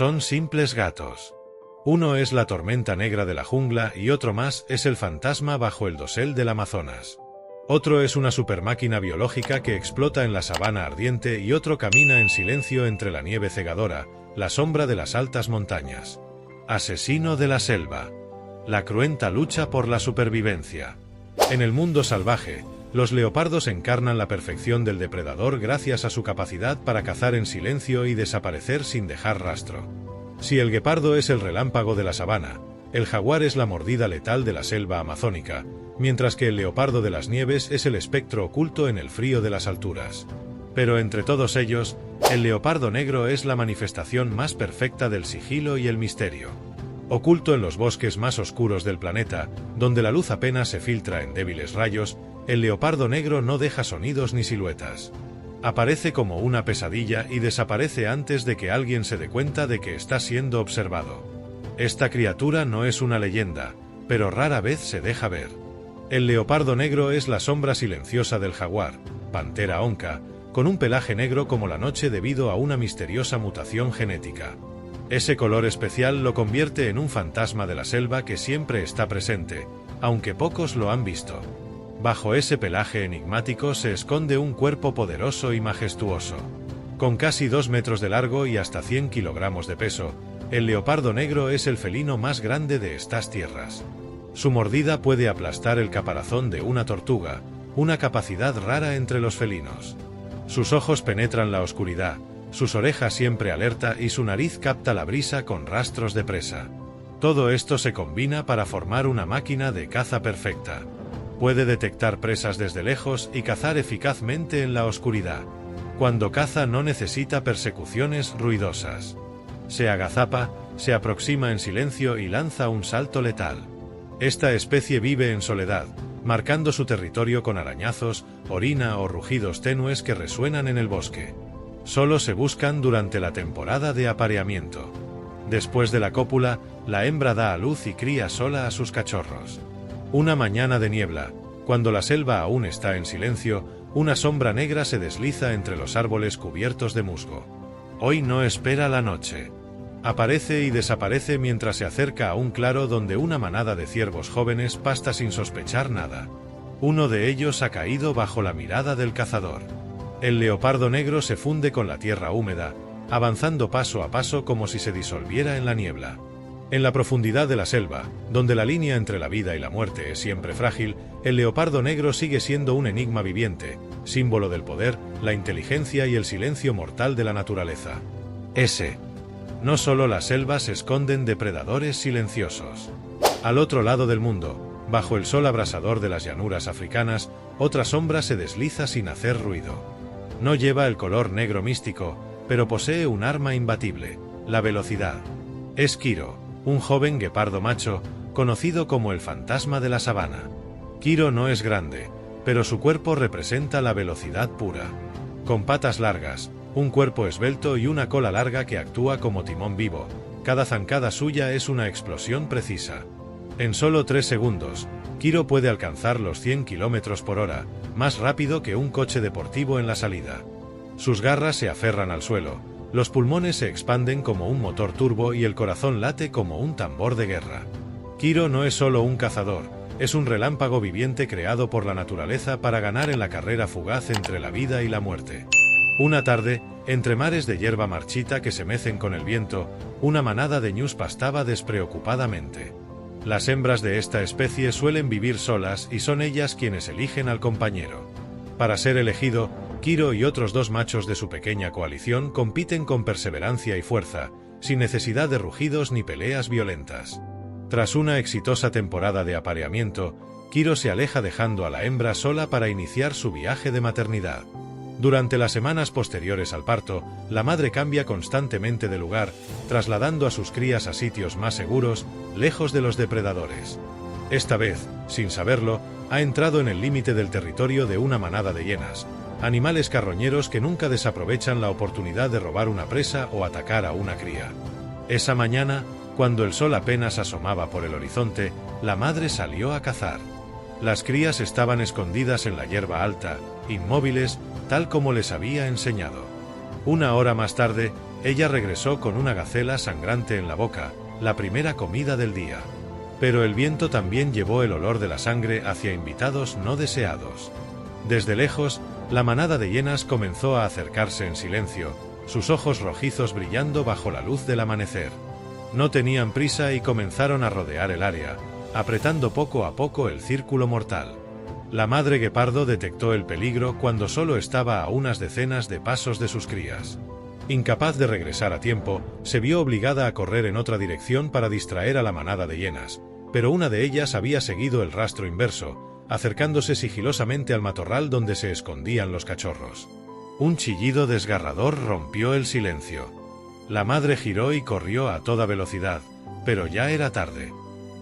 Son simples gatos. Uno es la tormenta negra de la jungla y otro más es el fantasma bajo el dosel del Amazonas. Otro es una supermáquina biológica que explota en la sabana ardiente y otro camina en silencio entre la nieve cegadora, la sombra de las altas montañas. Asesino de la selva. La cruenta lucha por la supervivencia. En el mundo salvaje, los leopardos encarnan la perfección del depredador gracias a su capacidad para cazar en silencio y desaparecer sin dejar rastro. Si el guepardo es el relámpago de la sabana, el jaguar es la mordida letal de la selva amazónica, mientras que el leopardo de las nieves es el espectro oculto en el frío de las alturas. Pero entre todos ellos, el leopardo negro es la manifestación más perfecta del sigilo y el misterio. Oculto en los bosques más oscuros del planeta, donde la luz apenas se filtra en débiles rayos, el leopardo negro no deja sonidos ni siluetas. Aparece como una pesadilla y desaparece antes de que alguien se dé cuenta de que está siendo observado. Esta criatura no es una leyenda, pero rara vez se deja ver. El leopardo negro es la sombra silenciosa del jaguar, Panthera onca, con un pelaje negro como la noche debido a una misteriosa mutación genética. Ese color especial lo convierte en un fantasma de la selva que siempre está presente, aunque pocos lo han visto. Bajo ese pelaje enigmático se esconde un cuerpo poderoso y majestuoso. Con casi 2 metros de largo y hasta 100 kilogramos de peso, el leopardo negro es el felino más grande de estas tierras. Su mordida puede aplastar el caparazón de una tortuga, una capacidad rara entre los felinos. Sus ojos penetran la oscuridad, sus orejas siempre alerta y su nariz capta la brisa con rastros de presa. Todo esto se combina para formar una máquina de caza perfecta. Puede detectar presas desde lejos y cazar eficazmente en la oscuridad. Cuando caza no necesita persecuciones ruidosas. Se agazapa, se aproxima en silencio y lanza un salto letal. Esta especie vive en soledad, marcando su territorio con arañazos, orina o rugidos tenues que resuenan en el bosque. Solo se buscan durante la temporada de apareamiento. Después de la cópula, la hembra da a luz y cría sola a sus cachorros. Una mañana de niebla, cuando la selva aún está en silencio, una sombra negra se desliza entre los árboles cubiertos de musgo. Hoy no espera la noche. Aparece y desaparece mientras se acerca a un claro donde una manada de ciervos jóvenes pasta sin sospechar nada. Uno de ellos ha caído bajo la mirada del cazador. El leopardo negro se funde con la tierra húmeda, avanzando paso a paso como si se disolviera en la niebla. En la profundidad de la selva, donde la línea entre la vida y la muerte es siempre frágil, el leopardo negro sigue siendo un enigma viviente, símbolo del poder, la inteligencia y el silencio mortal de la naturaleza. No solo las selvas esconden depredadores silenciosos. Al otro lado del mundo, bajo el sol abrasador de las llanuras africanas, otra sombra se desliza sin hacer ruido. No lleva el color negro místico, pero posee un arma imbatible, la velocidad. Es Kiro, un joven guepardo macho, conocido como el fantasma de la sabana. Kiro no es grande, pero su cuerpo representa la velocidad pura. Con patas largas, un cuerpo esbelto y una cola larga que actúa como timón vivo, cada zancada suya es una explosión precisa. En solo 3 segundos, Kiro puede alcanzar los 100 km por hora, más rápido que un coche deportivo en la salida. Sus garras se aferran al suelo, los pulmones se expanden como un motor turbo y el corazón late como un tambor de guerra. Kiro no es solo un cazador, es un relámpago viviente creado por la naturaleza para ganar en la carrera fugaz entre la vida y la muerte. Una tarde, entre mares de hierba marchita que se mecen con el viento, una manada de ñus pastaba despreocupadamente. Las hembras de esta especie suelen vivir solas y son ellas quienes eligen al compañero. Para ser elegido, Kiro y otros 2 machos de su pequeña coalición compiten con perseverancia y fuerza, sin necesidad de rugidos ni peleas violentas. Tras una exitosa temporada de apareamiento, Kiro se aleja dejando a la hembra sola para iniciar su viaje de maternidad. Durante las semanas posteriores al parto, la madre cambia constantemente de lugar, trasladando a sus crías a sitios más seguros, lejos de los depredadores. Esta vez, sin saberlo, ha entrado en el límite del territorio de una manada de hienas, animales carroñeros que nunca desaprovechan la oportunidad de robar una presa o atacar a una cría. Esa mañana, cuando el sol apenas asomaba por el horizonte, la madre salió a cazar. Las crías estaban escondidas en la hierba alta, inmóviles, tal como les había enseñado. Una hora más tarde, Ella regresó con una gacela sangrante en la boca, la primera comida del día. Pero el viento también llevó el olor de la sangre hacia invitados no deseados. Desde lejos, la manada de hienas comenzó a acercarse en silencio, sus ojos rojizos brillando bajo la luz del amanecer. No tenían prisa y comenzaron a rodear el área, apretando poco a poco el círculo mortal. La madre guepardo detectó el peligro cuando solo estaba a unas decenas de pasos de sus crías. Incapaz de regresar a tiempo, se vio obligada a correr en otra dirección para distraer a la manada de hienas, pero una de ellas había seguido el rastro inverso, acercándose sigilosamente al matorral donde se escondían los cachorros. Un chillido desgarrador rompió el silencio. La madre giró y corrió a toda velocidad, pero ya era tarde.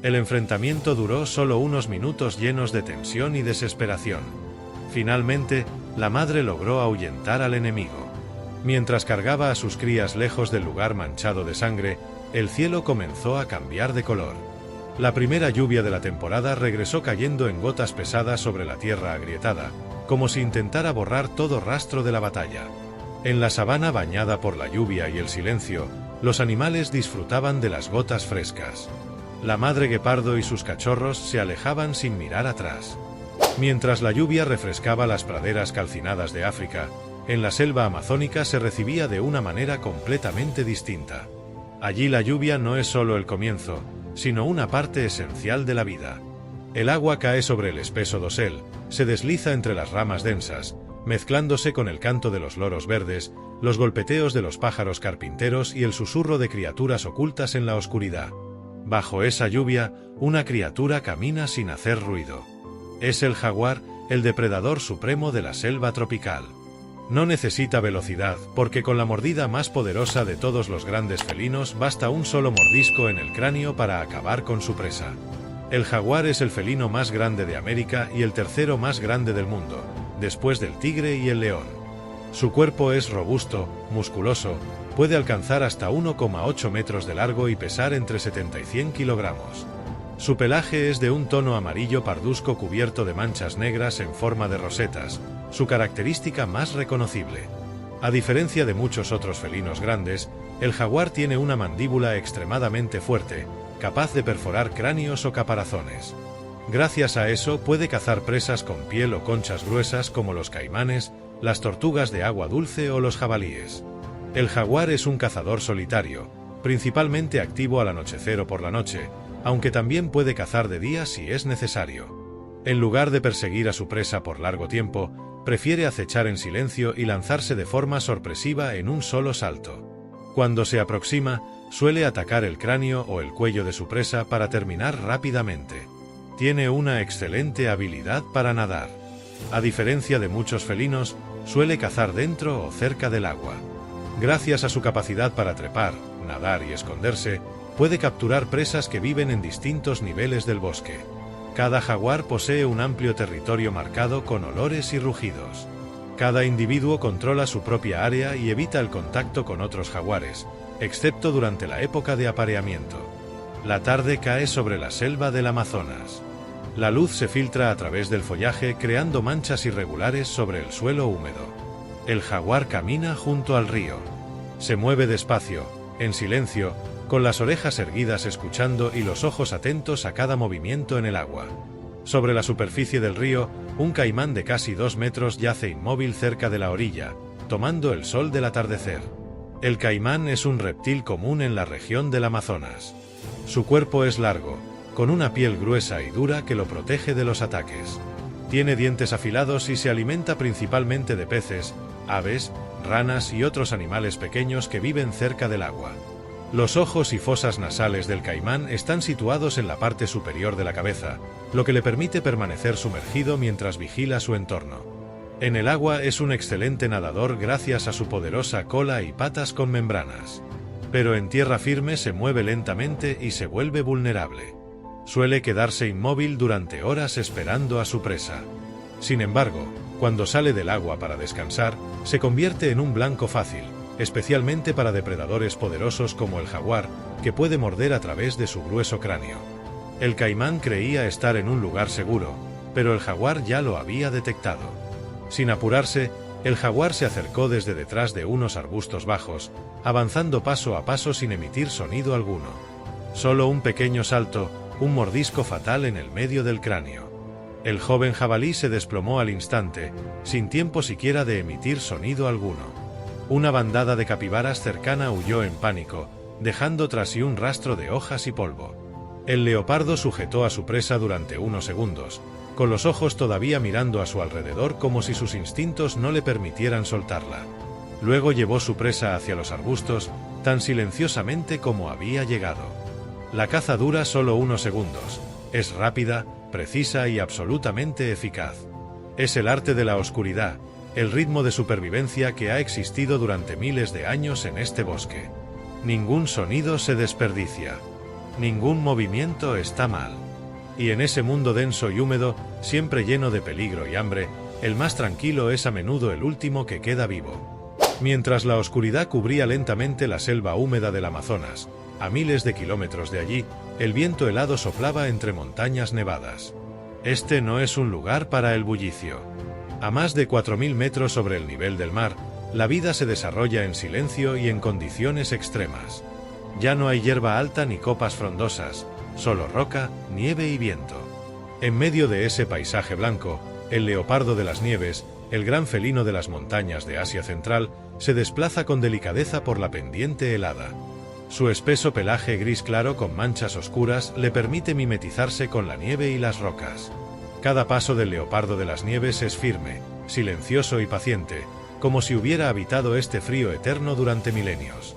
El enfrentamiento duró solo unos minutos llenos de tensión y desesperación. Finalmente, la madre logró ahuyentar al enemigo. Mientras cargaba a sus crías lejos del lugar manchado de sangre, el cielo comenzó a cambiar de color. La primera lluvia de la temporada regresó cayendo en gotas pesadas sobre la tierra agrietada, como si intentara borrar todo rastro de la batalla. En la sabana bañada por la lluvia y el silencio, los animales disfrutaban de las gotas frescas. La madre guepardo y sus cachorros se alejaban sin mirar atrás. Mientras la lluvia refrescaba las praderas calcinadas de África, en la selva amazónica se recibía de una manera completamente distinta. Allí la lluvia no es solo el comienzo, sino una parte esencial de la vida. El agua cae sobre el espeso dosel, se desliza entre las ramas densas, mezclándose con el canto de los loros verdes, los golpeteos de los pájaros carpinteros y el susurro de criaturas ocultas en la oscuridad. Bajo esa lluvia, una criatura camina sin hacer ruido. Es el jaguar, el depredador supremo de la selva tropical. No necesita velocidad, porque con la mordida más poderosa de todos los grandes felinos basta un solo mordisco en el cráneo para acabar con su presa. El jaguar es el felino más grande de América y el tercero más grande del mundo, después del tigre y el león. Su cuerpo es robusto, musculoso, puede alcanzar hasta 1,8 metros de largo y pesar entre 70 y 100 kilogramos. Su pelaje es de un tono amarillo parduzco cubierto de manchas negras en forma de rosetas, su característica más reconocible. A diferencia de muchos otros felinos grandes, el jaguar tiene una mandíbula extremadamente fuerte, capaz de perforar cráneos o caparazones. Gracias a eso puede cazar presas con piel o conchas gruesas como los caimanes, las tortugas de agua dulce o los jabalíes. El jaguar es un cazador solitario, principalmente activo al anochecer o por la noche, aunque también puede cazar de día si es necesario. En lugar de perseguir a su presa por largo tiempo, prefiere acechar en silencio y lanzarse de forma sorpresiva en un solo salto. Cuando se aproxima, suele atacar el cráneo o el cuello de su presa para terminar rápidamente. Tiene una excelente habilidad para nadar. A diferencia de muchos felinos, suele cazar dentro o cerca del agua. Gracias a su capacidad para trepar, nadar y esconderse, puede capturar presas que viven en distintos niveles del bosque. Cada jaguar posee un amplio territorio marcado con olores y rugidos. Cada individuo controla su propia área y evita el contacto con otros jaguares, excepto durante la época de apareamiento. La tarde cae sobre la selva del Amazonas. La luz se filtra a través del follaje creando manchas irregulares sobre el suelo húmedo. El jaguar camina junto al río. Se mueve despacio, en silencio, con las orejas erguidas escuchando y los ojos atentos a cada movimiento en el agua. Sobre la superficie del río, un caimán de casi 2 metros yace inmóvil cerca de la orilla, tomando el sol del atardecer. El caimán es un reptil común en la región del Amazonas. Su cuerpo es largo, con una piel gruesa y dura que lo protege de los ataques. Tiene dientes afilados y se alimenta principalmente de peces, aves, ranas y otros animales pequeños que viven cerca del agua. Los ojos y fosas nasales del caimán están situados en la parte superior de la cabeza, lo que le permite permanecer sumergido mientras vigila su entorno. En el agua es un excelente nadador gracias a su poderosa cola y patas con membranas. Pero en tierra firme se mueve lentamente y se vuelve vulnerable. Suele quedarse inmóvil durante horas esperando a su presa. Sin embargo, cuando sale del agua para descansar, se convierte en un blanco fácil, especialmente para depredadores poderosos como el jaguar, que puede morder a través de su grueso cráneo. El caimán creía estar en un lugar seguro, pero el jaguar ya lo había detectado. Sin apurarse, El jaguar se acercó desde detrás de unos arbustos bajos, avanzando paso a paso sin emitir sonido alguno. Solo un pequeño salto, un mordisco fatal en el medio del cráneo. El joven jabalí se desplomó al instante, sin tiempo siquiera de emitir sonido alguno. Una bandada de capibaras cercana huyó en pánico, dejando tras sí un rastro de hojas y polvo. El leopardo sujetó a su presa durante unos segundos, con los ojos todavía mirando a su alrededor como si sus instintos no le permitieran soltarla. Luego llevó su presa hacia los arbustos, tan silenciosamente como había llegado. La caza dura solo unos segundos. Es rápida, precisa y absolutamente eficaz. Es el arte de la oscuridad, el ritmo de supervivencia que ha existido durante miles de años en este bosque. Ningún sonido se desperdicia. Ningún movimiento está mal. Y en ese mundo denso y húmedo, siempre lleno de peligro y hambre, el más tranquilo es a menudo el último que queda vivo. Mientras la oscuridad cubría lentamente la selva húmeda del Amazonas, a miles de kilómetros de allí, el viento helado soplaba entre montañas nevadas. Este no es un lugar para el bullicio. A más de 4000 metros sobre el nivel del mar, la vida se desarrolla en silencio y en condiciones extremas. Ya no hay hierba alta ni copas frondosas, solo roca, nieve y viento. En medio de ese paisaje blanco, el leopardo de las nieves, el gran felino de las montañas de Asia Central, se desplaza con delicadeza por la pendiente helada. Su espeso pelaje gris claro con manchas oscuras le permite mimetizarse con la nieve y las rocas. Cada paso del leopardo de las nieves es firme, silencioso y paciente, como si hubiera habitado este frío eterno durante milenios.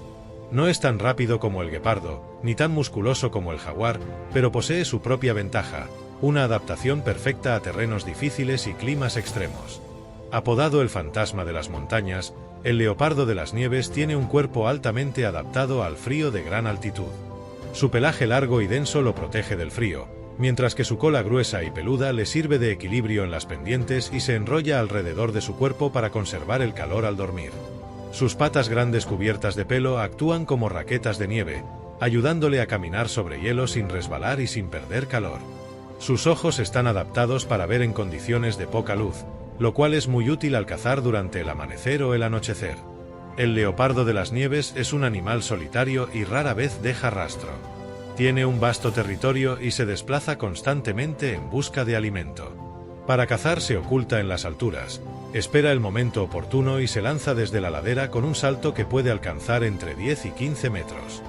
No es tan rápido como el guepardo, ni tan musculoso como el jaguar, pero posee su propia ventaja, una adaptación perfecta a terrenos difíciles y climas extremos. Apodado el fantasma de las montañas, el leopardo de las nieves tiene un cuerpo altamente adaptado al frío de gran altitud. Su pelaje largo y denso lo protege del frío, mientras que su cola gruesa y peluda le sirve de equilibrio en las pendientes y se enrolla alrededor de su cuerpo para conservar el calor al dormir. Sus patas grandes cubiertas de pelo actúan como raquetas de nieve, ayudándole a caminar sobre hielo sin resbalar y sin perder calor. Sus ojos están adaptados para ver en condiciones de poca luz, lo cual es muy útil al cazar durante el amanecer o el anochecer. El leopardo de las nieves es un animal solitario y rara vez deja rastro. Tiene un vasto territorio y se desplaza constantemente en busca de alimento. Para cazar se oculta en las alturas, espera el momento oportuno y se lanza desde la ladera con un salto que puede alcanzar entre 10 y 15 metros.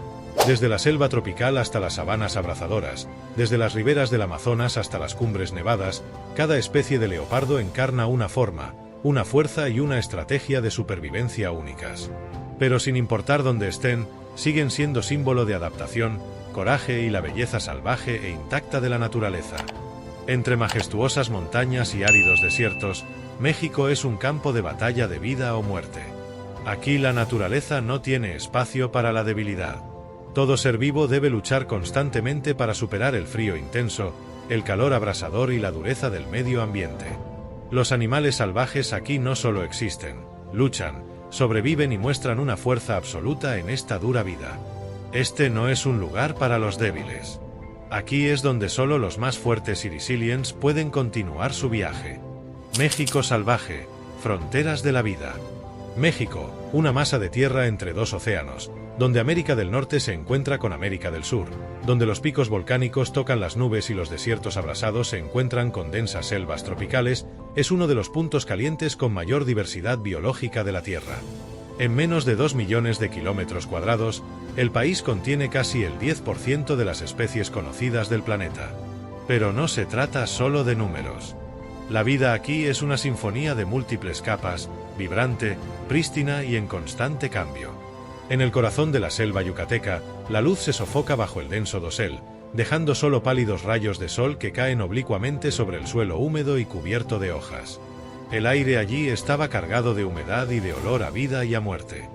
Desde la selva tropical hasta las sabanas abrazadoras, desde las riberas del Amazonas hasta las cumbres nevadas, cada especie de leopardo encarna una forma, una fuerza y una estrategia de supervivencia únicas. Pero sin importar dónde estén, siguen siendo símbolo de adaptación, coraje y la belleza salvaje e intacta de la naturaleza. Entre majestuosas montañas y áridos desiertos, México es un campo de batalla de vida o muerte. Aquí la naturaleza no tiene espacio para la debilidad. Todo ser vivo debe luchar constantemente para superar el frío intenso, el calor abrasador y la dureza del medio ambiente. Los animales salvajes aquí no solo existen, luchan, sobreviven y muestran una fuerza absoluta en esta dura vida. Este no es un lugar para los débiles. Aquí es donde solo los más fuertes y resilientes pueden continuar su viaje. México salvaje, fronteras de la vida. México, una masa de tierra entre dos océanos, donde América del Norte se encuentra con América del Sur, donde los picos volcánicos tocan las nubes y los desiertos abrasados se encuentran con densas selvas tropicales, es uno de los puntos calientes con mayor diversidad biológica de la Tierra. En menos de 2 millones de kilómetros cuadrados, el país contiene casi el 10% de las especies conocidas del planeta. Pero no se trata solo de números. La vida aquí es una sinfonía de múltiples capas, vibrante, prístina y en constante cambio. En el corazón de la selva yucateca, la luz se sofoca bajo el denso dosel, dejando solo pálidos rayos de sol que caen oblicuamente sobre el suelo húmedo y cubierto de hojas. El aire allí estaba cargado de humedad y de olor a vida y a muerte.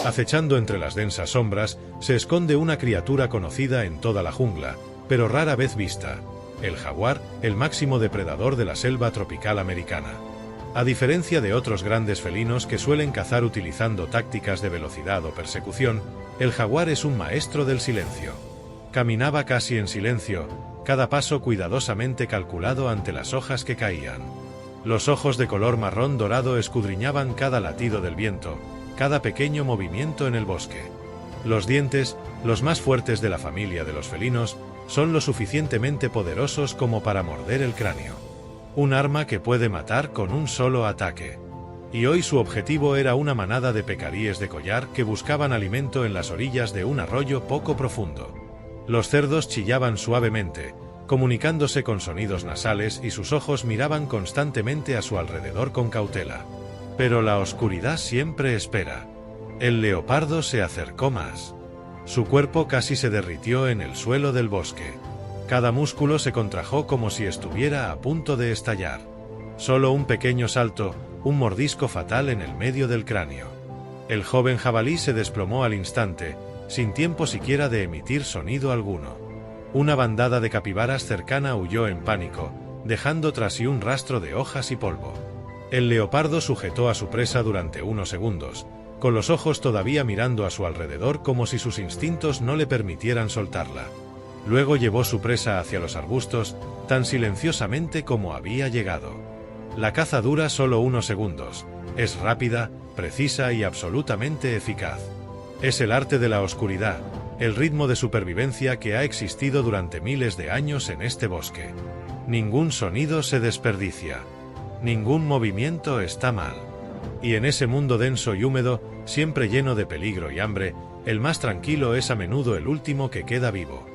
Acechando entre las densas sombras, se esconde una criatura conocida en toda la jungla, pero rara vez vista: el jaguar, el máximo depredador de la selva tropical americana. A diferencia de otros grandes felinos que suelen cazar utilizando tácticas de velocidad o persecución, el jaguar es un maestro del silencio. Caminaba casi en silencio, cada paso cuidadosamente calculado ante las hojas que caían. Los ojos de color marrón dorado escudriñaban cada latido del viento, cada pequeño movimiento en el bosque. Los dientes, los más fuertes de la familia de los felinos, son lo suficientemente poderosos como para morder el cráneo. Un arma que puede matar con un solo ataque. Y hoy su objetivo era una manada de pecaríes de collar que buscaban alimento en las orillas de un arroyo poco profundo. Los cerdos chillaban suavemente, comunicándose con sonidos nasales, y sus ojos miraban constantemente a su alrededor con cautela. Pero la oscuridad siempre espera. El leopardo se acercó más. Su cuerpo casi se derritió en el suelo del bosque. Cada músculo se contrajo como si estuviera a punto de estallar. Solo un pequeño salto, un mordisco fatal en el medio del cráneo. El joven jabalí se desplomó al instante, sin tiempo siquiera de emitir sonido alguno. Una bandada de capibaras cercana huyó en pánico, dejando tras sí un rastro de hojas y polvo. El leopardo sujetó a su presa durante unos segundos, con los ojos todavía mirando a su alrededor como si sus instintos no le permitieran soltarla. Luego llevó su presa hacia los arbustos, tan silenciosamente como había llegado. La caza dura solo unos segundos, es rápida, precisa y absolutamente eficaz. Es el arte de la oscuridad, el ritmo de supervivencia que ha existido durante miles de años en este bosque. Ningún sonido se desperdicia. Ningún movimiento está mal. Y en ese mundo denso y húmedo, siempre lleno de peligro y hambre, el más tranquilo es a menudo el último que queda vivo.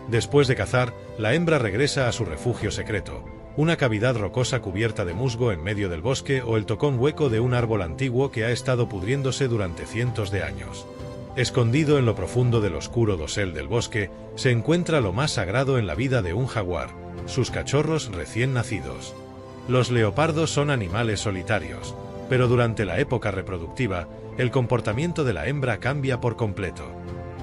Después de cazar, la hembra regresa a su refugio secreto, una cavidad rocosa cubierta de musgo en medio del bosque o el tocón hueco de un árbol antiguo que ha estado pudriéndose durante cientos de años. Escondido en lo profundo del oscuro dosel del bosque, se encuentra lo más sagrado en la vida de un jaguar, sus cachorros recién nacidos. Los leopardos son animales solitarios, pero durante la época reproductiva, el comportamiento de la hembra cambia por completo.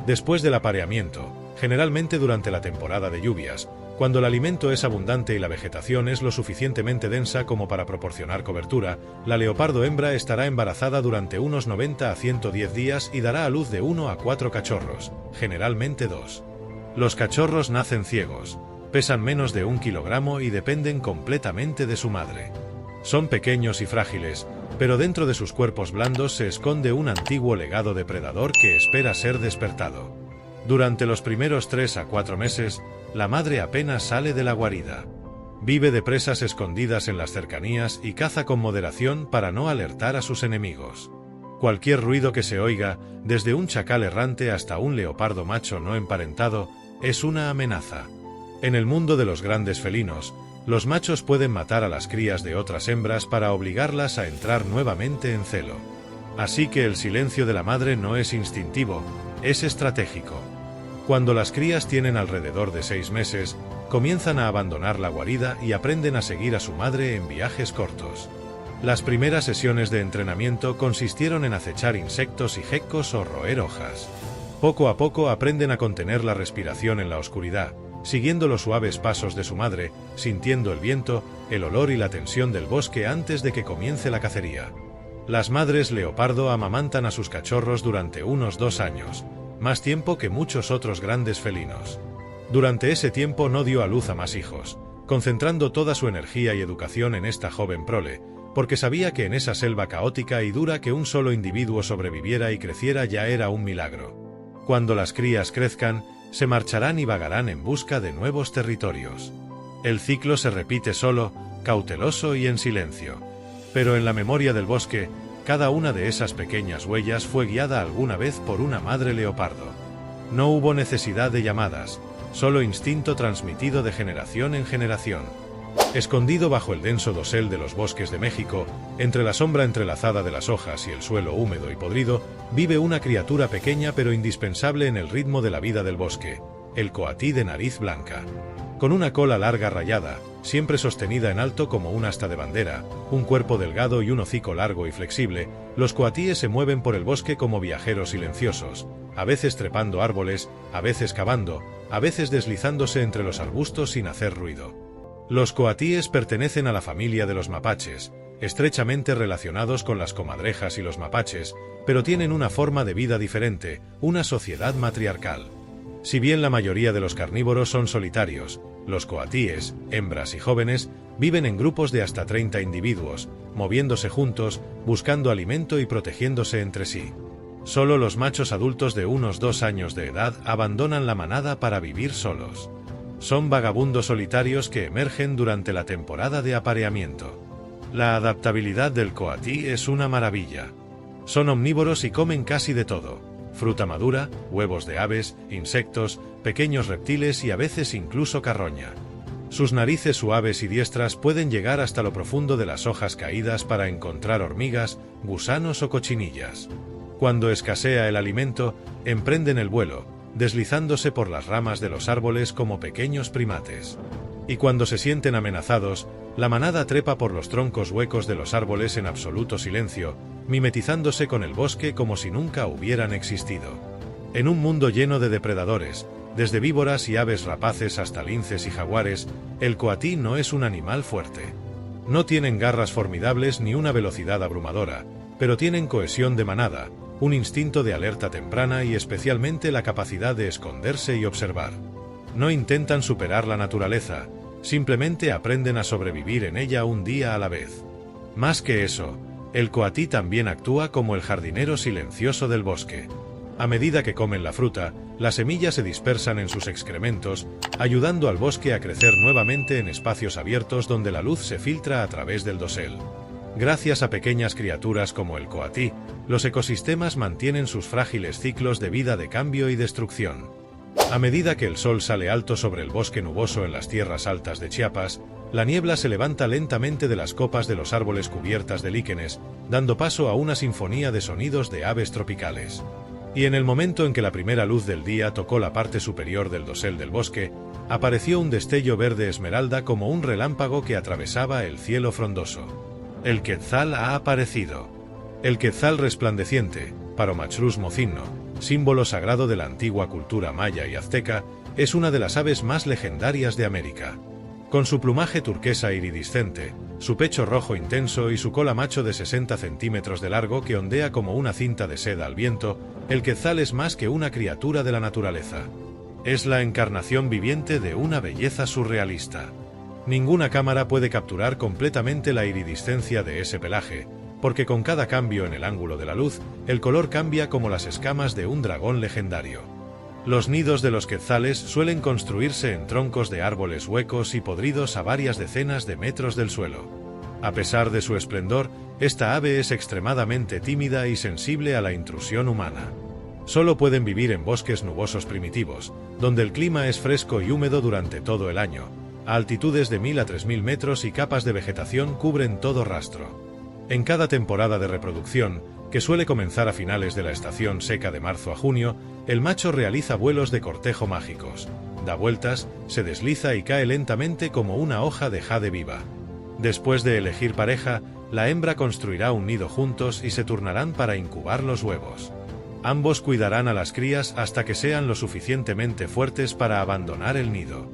Después del apareamiento, generalmente durante la temporada de lluvias, cuando el alimento es abundante y la vegetación es lo suficientemente densa como para proporcionar cobertura, la leopardo hembra estará embarazada durante unos 90 a 110 días y dará a luz de 1 a 4 cachorros, generalmente 2. Los cachorros nacen ciegos, pesan menos de 1 kilogramo y dependen completamente de su madre. Son pequeños y frágiles, pero dentro de sus cuerpos blandos se esconde un antiguo legado depredador que espera ser despertado. Durante los primeros 3 a 4 meses, la madre apenas sale de la guarida. Vive de presas escondidas en las cercanías y caza con moderación para no alertar a sus enemigos. Cualquier ruido que se oiga, desde un chacal errante hasta un leopardo macho no emparentado, es una amenaza. En el mundo de los grandes felinos, los machos pueden matar a las crías de otras hembras para obligarlas a entrar nuevamente en celo. Así que el silencio de la madre no es instintivo, es estratégico. Cuando las crías tienen alrededor de 6 meses, comienzan a abandonar la guarida y aprenden a seguir a su madre en viajes cortos. Las primeras sesiones de entrenamiento consistieron en acechar insectos y geckos o roer hojas. Poco a poco aprenden a contener la respiración en la oscuridad, siguiendo los suaves pasos de su madre, sintiendo el viento, el olor y la tensión del bosque antes de que comience la cacería. Las madres leopardo amamantan a sus cachorros durante unos 2 años, más tiempo que muchos otros grandes felinos. Durante ese tiempo no dio a luz a más hijos, concentrando toda su energía y educación en esta joven prole, porque sabía que en esa selva caótica y dura que un solo individuo sobreviviera y creciera ya era un milagro. Cuando las crías crezcan, se marcharán y vagarán en busca de nuevos territorios. El ciclo se repite solo, cauteloso y en silencio. Pero en la memoria del bosque, cada una de esas pequeñas huellas fue guiada alguna vez por una madre leopardo. No hubo necesidad de llamadas, solo instinto transmitido de generación en generación. Escondido bajo el denso dosel de los bosques de México, entre la sombra entrelazada de las hojas y el suelo húmedo y podrido, vive una criatura pequeña pero indispensable en el ritmo de la vida del bosque, el coatí de nariz blanca. Con una cola larga rayada, siempre sostenida en alto como un asta de bandera, un cuerpo delgado y un hocico largo y flexible, los coatíes se mueven por el bosque como viajeros silenciosos, a veces trepando árboles, a veces cavando, a veces deslizándose entre los arbustos sin hacer ruido. Los coatíes pertenecen a la familia de los mapaches, estrechamente relacionados con las comadrejas y los mapaches, pero tienen una forma de vida diferente, una sociedad matriarcal. Si bien la mayoría de los carnívoros son solitarios, los coatíes, hembras y jóvenes, Viven en grupos de hasta 30 individuos, moviéndose juntos, buscando alimento y protegiéndose entre sí. Solo los machos adultos de unos 2 años de edad abandonan la manada para vivir solos. Son vagabundos solitarios que emergen durante la temporada de apareamiento. La adaptabilidad del coatí es una maravilla. Son omnívoros y comen casi de todo: fruta madura, huevos de aves, insectos, pequeños reptiles y a veces incluso carroña. Sus narices suaves y diestras pueden llegar hasta lo profundo de las hojas caídas para encontrar hormigas, gusanos o cochinillas. Cuando escasea el alimento, emprenden el vuelo, deslizándose por las ramas de los árboles como pequeños primates. Y cuando se sienten amenazados, la manada trepa por los troncos huecos de los árboles en absoluto silencio, mimetizándose con el bosque como si nunca hubieran existido. En un mundo lleno de depredadores, desde víboras y aves rapaces hasta linces y jaguares, el coatí no es un animal fuerte. No tienen garras formidables ni una velocidad abrumadora, pero tienen cohesión de manada, un instinto de alerta temprana y especialmente la capacidad de esconderse y observar. No intentan superar la naturaleza, simplemente aprenden a sobrevivir en ella un día a la vez. Más que eso, el coatí también actúa como el jardinero silencioso del bosque. A medida que comen la fruta, las semillas se dispersan en sus excrementos, ayudando al bosque a crecer nuevamente en espacios abiertos donde la luz se filtra a través del dosel. Gracias a pequeñas criaturas como el coatí, los ecosistemas mantienen sus frágiles ciclos de vida de cambio y destrucción. A medida que el sol sale alto sobre el bosque nuboso en las tierras altas de Chiapas, la niebla se levanta lentamente de las copas de los árboles cubiertas de líquenes, dando paso a una sinfonía de sonidos de aves tropicales. Y en el momento en que la primera luz del día tocó la parte superior del dosel del bosque, apareció un destello verde esmeralda como un relámpago que atravesaba el cielo frondoso. El quetzal ha aparecido. El quetzal resplandeciente, Paromachrus mocinno, símbolo sagrado de la antigua cultura maya y azteca, es una de las aves más legendarias de América. Con su plumaje turquesa iridiscente, su pecho rojo intenso y su cola macho de 60 centímetros de largo que ondea como una cinta de seda al viento, el quetzal es más que una criatura de la naturaleza. Es la encarnación viviente de una belleza surrealista. Ninguna cámara puede capturar completamente la iridiscencia de ese pelaje, porque con cada cambio en el ángulo de la luz, el color cambia como las escamas de un dragón legendario. Los nidos de los quetzales suelen construirse en troncos de árboles huecos y podridos a varias decenas de metros del suelo. A pesar de su esplendor, esta ave es extremadamente tímida y sensible a la intrusión humana. Solo pueden vivir en bosques nubosos primitivos, donde el clima es fresco y húmedo durante todo el año, a altitudes de 1000 a 3000 metros y capas de vegetación cubren todo rastro. En cada temporada de reproducción, que suele comenzar a finales de la estación seca de marzo a junio, el macho realiza vuelos de cortejo mágicos, da vueltas, se desliza y cae lentamente como una hoja de jade viva. Después de elegir pareja, la hembra construirá un nido juntos y se turnarán para incubar los huevos. Ambos cuidarán a las crías hasta que sean lo suficientemente fuertes para abandonar el nido.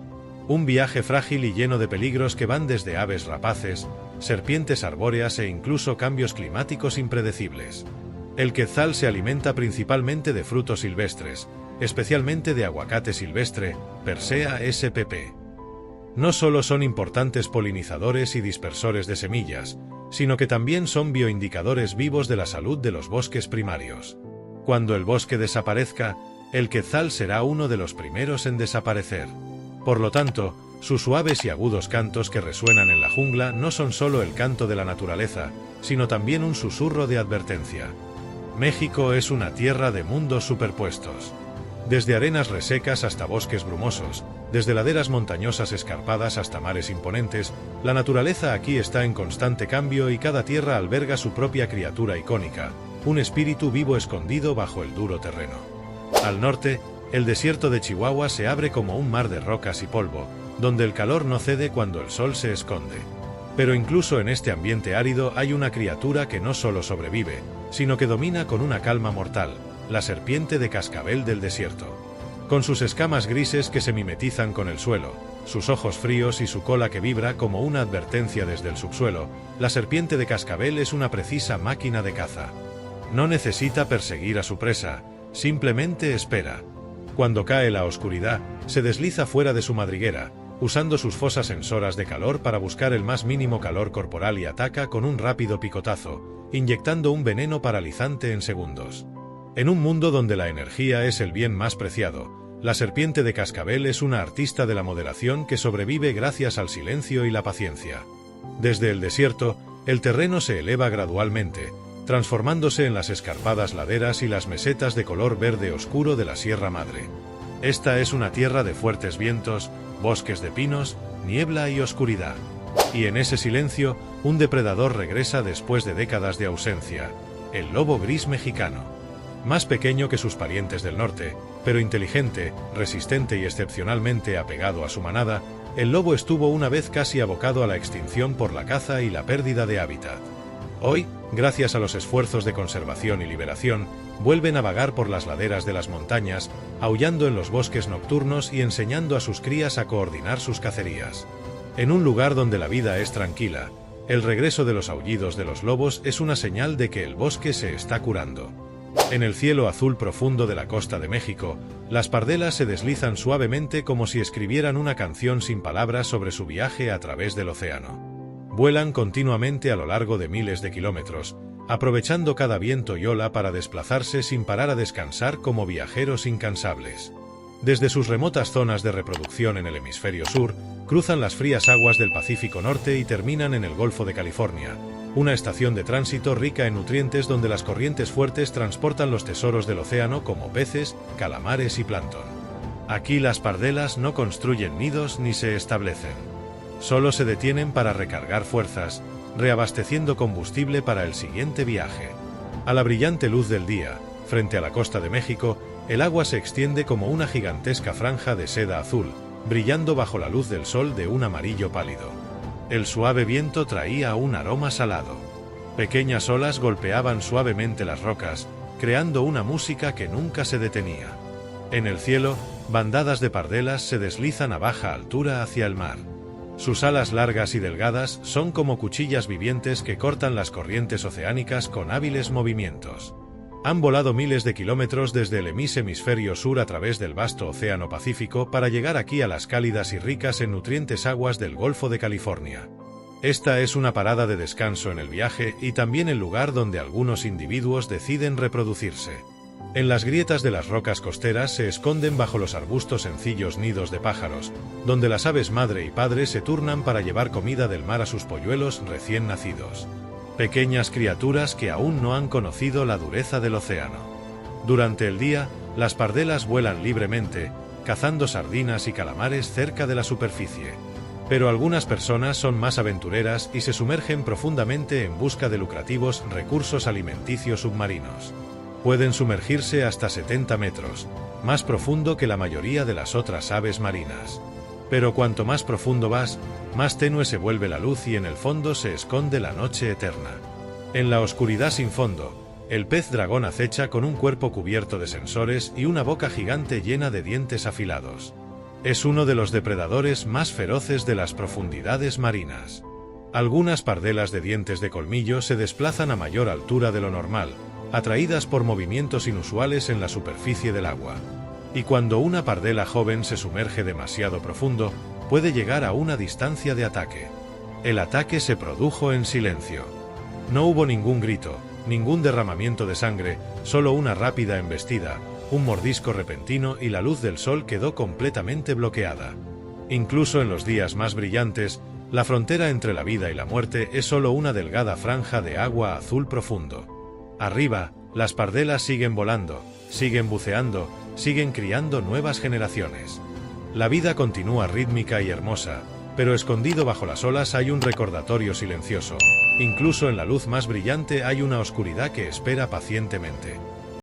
Un viaje frágil y lleno de peligros que van desde aves rapaces, serpientes arbóreas e incluso cambios climáticos impredecibles. El quetzal se alimenta principalmente de frutos silvestres, especialmente de aguacate silvestre, Persea spp. No solo son importantes polinizadores y dispersores de semillas, sino que también son bioindicadores vivos de la salud de los bosques primarios. Cuando el bosque desaparezca, el quetzal será uno de los primeros en desaparecer. Por lo tanto, sus suaves y agudos cantos que resuenan en la jungla no son solo el canto de la naturaleza, sino también un susurro de advertencia. México es una tierra de mundos superpuestos. Desde arenas resecas hasta bosques brumosos, desde laderas montañosas escarpadas hasta mares imponentes, la naturaleza aquí está en constante cambio y cada tierra alberga su propia criatura icónica, un espíritu vivo escondido bajo el duro terreno. Al norte, el desierto de Chihuahua se abre como un mar de rocas y polvo, donde el calor no cede cuando el sol se esconde. Pero incluso en este ambiente árido hay una criatura que no solo sobrevive, sino que domina con una calma mortal, la serpiente de cascabel del desierto. Con sus escamas grises que se mimetizan con el suelo, sus ojos fríos y su cola que vibra como una advertencia desde el subsuelo, la serpiente de cascabel es una precisa máquina de caza. No necesita perseguir a su presa, simplemente espera. Cuando cae la oscuridad, se desliza fuera de su madriguera, usando sus fosas sensoras de calor para buscar el más mínimo calor corporal y ataca con un rápido picotazo, inyectando un veneno paralizante en segundos. En un mundo donde la energía es el bien más preciado, la serpiente de cascabel es una artista de la moderación que sobrevive gracias al silencio y la paciencia. Desde el desierto, el terreno se eleva gradualmente, transformándose en las escarpadas laderas y las mesetas de color verde oscuro de la Sierra Madre. Esta es una tierra de fuertes vientos, bosques de pinos, niebla y oscuridad. Y en ese silencio, un depredador regresa después de décadas de ausencia, el lobo gris mexicano. Más pequeño que sus parientes del norte, pero inteligente, resistente y excepcionalmente apegado a su manada, el lobo estuvo una vez casi abocado a la extinción por la caza y la pérdida de hábitat. Hoy, gracias a los esfuerzos de conservación y liberación, vuelven a vagar por las laderas de las montañas, aullando en los bosques nocturnos y enseñando a sus crías a coordinar sus cacerías. En un lugar donde la vida es tranquila, el regreso de los aullidos de los lobos es una señal de que el bosque se está curando. En el cielo azul profundo de la costa de México, las pardelas se deslizan suavemente como si escribieran una canción sin palabras sobre su viaje a través del océano. Vuelan continuamente a lo largo de miles de kilómetros, aprovechando cada viento y ola para desplazarse sin parar a descansar como viajeros incansables. Desde sus remotas zonas de reproducción en el hemisferio sur, cruzan las frías aguas del Pacífico Norte y terminan en el Golfo de California, una estación de tránsito rica en nutrientes donde las corrientes fuertes transportan los tesoros del océano como peces, calamares y plancton. Aquí las pardelas no construyen nidos ni se establecen. Solo se detienen para recargar fuerzas, reabasteciendo combustible para el siguiente viaje. A la brillante luz del día, frente a la costa de México, el agua se extiende como una gigantesca franja de seda azul, brillando bajo la luz del sol de un amarillo pálido. El suave viento traía un aroma salado. Pequeñas olas golpeaban suavemente las rocas, creando una música que nunca se detenía. En el cielo, bandadas de pardelas se deslizan a baja altura hacia el mar. Sus alas largas y delgadas son como cuchillas vivientes que cortan las corrientes oceánicas con hábiles movimientos. Han volado miles de kilómetros desde el hemisferio sur a través del vasto océano Pacífico para llegar aquí a las cálidas y ricas en nutrientes aguas del Golfo de California. Esta es una parada de descanso en el viaje y también el lugar donde algunos individuos deciden reproducirse. En las grietas de las rocas costeras se esconden bajo los arbustos sencillos nidos de pájaros, donde las aves madre y padre se turnan para llevar comida del mar a sus polluelos recién nacidos. Pequeñas criaturas que aún no han conocido la dureza del océano. Durante el día, las pardelas vuelan libremente, cazando sardinas y calamares cerca de la superficie. Pero algunas personas son más aventureras y se sumergen profundamente en busca de lucrativos recursos alimenticios submarinos. Pueden sumergirse hasta 70 metros, más profundo que la mayoría de las otras aves marinas. Pero cuanto más profundo vas, más tenue se vuelve la luz y en el fondo se esconde la noche eterna. En la oscuridad sin fondo, el pez dragón acecha con un cuerpo cubierto de sensores y una boca gigante llena de dientes afilados. Es uno de los depredadores más feroces de las profundidades marinas. Algunas pardelas de dientes de colmillo se desplazan a mayor altura de lo normal, atraídas por movimientos inusuales en la superficie del agua. Y cuando una pardela joven se sumerge demasiado profundo, puede llegar a una distancia de ataque. El ataque se produjo en silencio. No hubo ningún grito, ningún derramamiento de sangre, solo una rápida embestida, un mordisco repentino y la luz del sol quedó completamente bloqueada. Incluso en los días más brillantes, la frontera entre la vida y la muerte es solo una delgada franja de agua azul profundo. Arriba, las pardelas siguen volando, siguen buceando, siguen criando nuevas generaciones. La vida continúa rítmica y hermosa, pero escondido bajo las olas hay un recordatorio silencioso. Incluso en la luz más brillante hay una oscuridad que espera pacientemente.